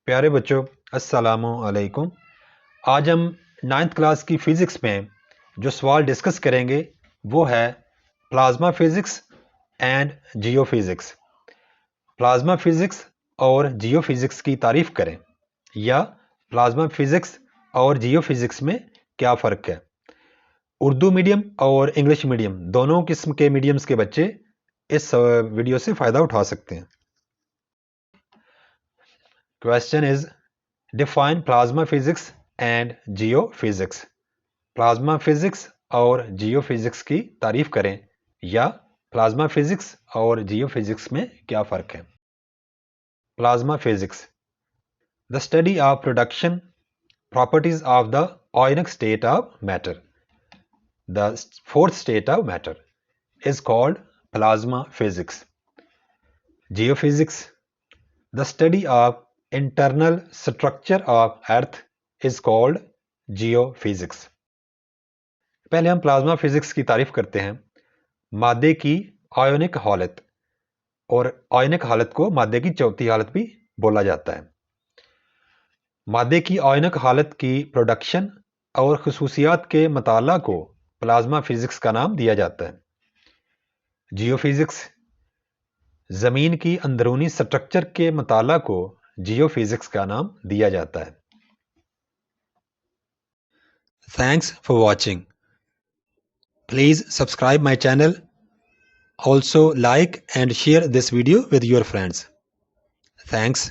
प्यारे बच्चों, अस्सलामु अलैकुम। आज हम 9th क्लास की फ़िज़िक्स में जो सवाल डिस्कस करेंगे वो है plasma physics and geophysics. Plasma physics और जियोफ़िज़िक्स की तारीफ़ करें, या प्लाज्मा फ़िज़िक्स और जियोफ़िज़िक्स में क्या फ़र्क है। उर्दू मीडियम और इंग्लिश मीडियम दोनों किस्म के मीडियम्स के बच्चे इस वीडियो से फ़ायदा उठा सकते हैं। Question is define plasma physics and geophysics. Plasma physics और जियोफिजिक्स की तारीफ करें, या प्लाज्मा फिजिक्स और जियोफिजिक्स में क्या फ़र्क है। Plasma physics, the study of production properties of the ionic state of matter. The fourth state of matter is called plasma physics. Geophysics, the study of internal structure of earth is called geophysics. पहले हम plasma physics की तारीफ करते हैं। मादे की ionic हालत, और ionic हालत को मादे की चौथी हालत भी बोला जाता है। मादे की आयोनिक हालत की प्रोडक्शन और खुसूसियात के मताला को प्लाज्मा फिजिक्स का नाम दिया जाता है। जियोफिजिक्स, जमीन की अंदरूनी स्ट्रक्चर के मताला को जियोफिजिक्स का नाम दिया जाता है। Thanks for watching. Please subscribe my channel. Also like and share this video with your friends. Thanks.